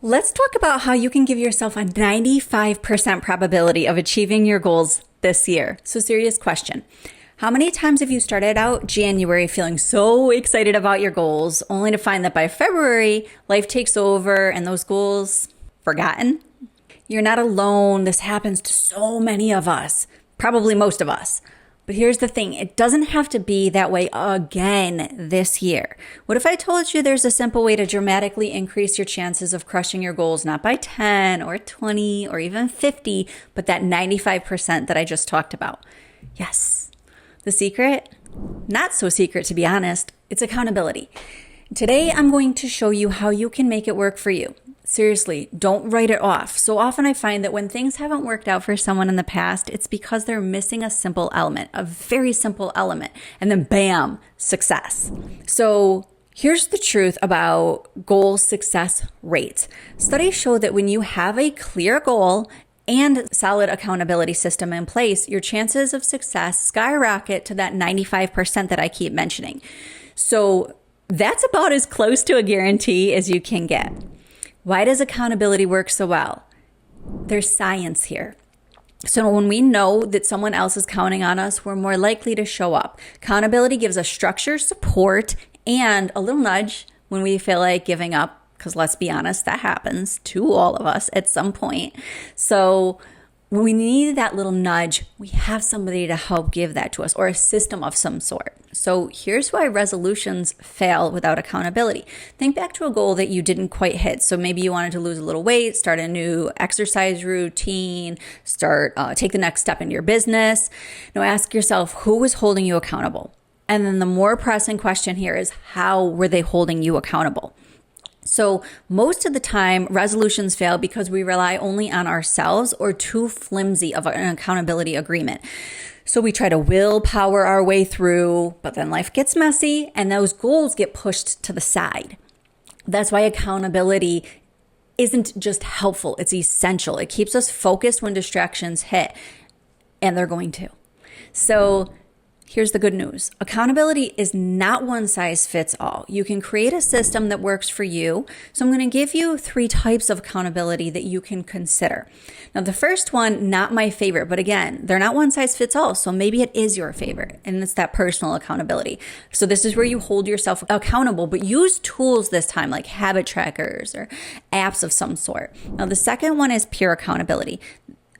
Let's talk about how you can give yourself a 95% probability of achieving your goals this year. So, serious question. How many times have you started out January feeling so excited about your goals, only to find that by February, life takes over and those goals forgotten? You're not alone. This happens to so many of us, probably most of us. But here's the thing, it doesn't have to be that way again this year. What if I told you there's a simple way to dramatically increase your chances of crushing your goals, not by 10 or 20 or even 50, but that 95% that I just talked about? Yes. The secret? Not so secret, to be honest. It's accountability. Today, I'm going to show you how you can make it work for you. Seriously, don't write it off. So often I find that when things haven't worked out for someone in the past, it's because they're missing a simple element, a very simple element, and then bam, success. So here's the truth about goal success rates. Studies show that when you have a clear goal and solid accountability system in place, your chances of success skyrocket to that 95% that I keep mentioning. So that's about as close to a guarantee as you can get. Why does accountability work so well? There's science here. So when we know that someone else is counting on us, we're more likely to show up. Accountability gives us structure, support, and a little nudge when we feel like giving up, because let's be honest, that happens to all of us at some point. So when we need that little nudge, we have somebody to help give that to us, or a system of some sort. So here's why resolutions fail without accountability. Think back to a goal that you didn't quite hit. So maybe you wanted to lose a little weight, start a new exercise routine, take the next step in your business. Now ask yourself, who was holding you accountable? And then the more pressing question here is, how were they holding you accountable? So most of the time, resolutions fail because we rely only on ourselves or too flimsy of an accountability agreement. So we try to willpower our way through, but then life gets messy and those goals get pushed to the side. That's why accountability isn't just helpful, it's essential. It keeps us focused when distractions hit, and they're going to. So here's the good news. Accountability is not one size fits all. You can create a system that works for you. So I'm going to give you 3 types of accountability that you can consider. Now, the first one, not my favorite, but again, they're not one size fits all. So maybe it is your favorite, and it's that personal accountability. So this is where you hold yourself accountable, but use tools this time like habit trackers or apps of some sort. Now, the second one is peer accountability.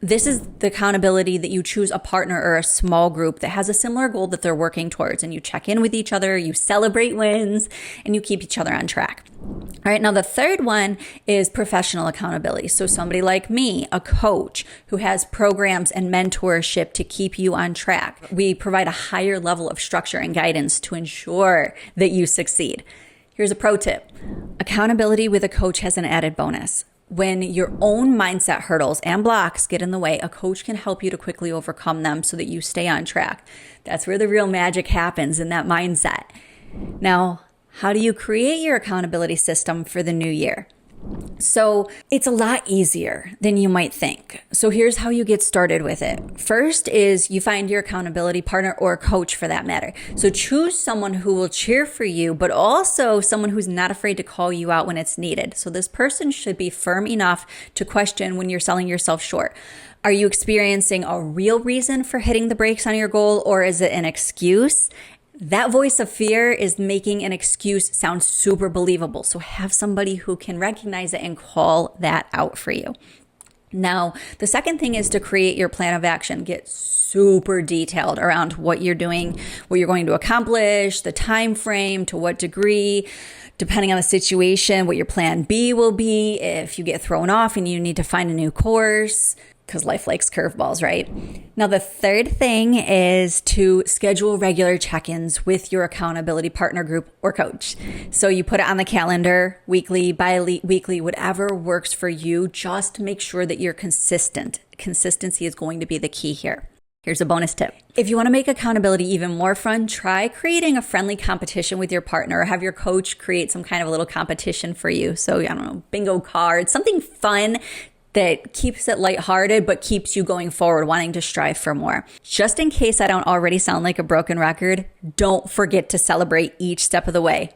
This is the accountability that you choose a partner or a small group that has a similar goal that they're working towards, and you check in with each other, you celebrate wins, and you keep each other on track. All right, now the third one is professional accountability. So somebody like me, a coach who has programs and mentorship to keep you on track. We provide a higher level of structure and guidance to ensure that you succeed. Here's a pro tip. Accountability with a coach has an added bonus. When your own mindset hurdles and blocks get in the way, a coach can help you to quickly overcome them so that you stay on track. That's where the real magic happens, in that mindset. Now, how do you create your accountability system for the new year? So it's a lot easier than you might think. So here's how you get started with it. First is you find your accountability partner or coach for that matter. So choose someone who will cheer for you, but also someone who's not afraid to call you out when it's needed. So this person should be firm enough to question when you're selling yourself short. Are you experiencing a real reason for hitting the brakes on your goal, or is it an excuse? That voice of fear is making an excuse sound super believable. So have somebody who can recognize it and call that out for you. Now, the second thing is to create your plan of action. Get super detailed around what you're doing, what you're going to accomplish, the time frame, to what degree, depending on the situation, what your plan B will be if you get thrown off and you need to find a new course, because life likes curveballs, right? Now, the third thing is to schedule regular check-ins with your accountability partner group or coach. So you put it on the calendar, weekly, bi-weekly, whatever works for you. Just make sure that you're consistent. Consistency is going to be the key here. Here's a bonus tip. If you want to make accountability even more fun, try creating a friendly competition with your partner, or have your coach create some kind of a little competition for you. So, I don't know, bingo cards, something fun that keeps it lighthearted, but keeps you going forward, wanting to strive for more. Just in case I don't already sound like a broken record, don't forget to celebrate each step of the way,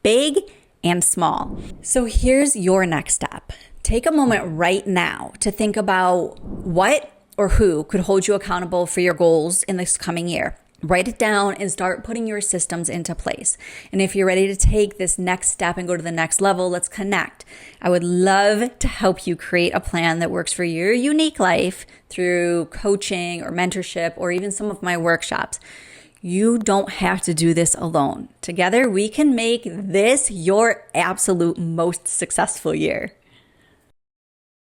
big and small. So here's your next step. Take a moment right now to think about what or who could hold you accountable for your goals in this coming year. Write it down and start putting your systems into place. And if you're ready to take this next step and go to the next level, let's connect. I would love to help you create a plan that works for your unique life through coaching or mentorship or even some of my workshops. You don't have to do this alone. Together, we can make this your absolute most successful year.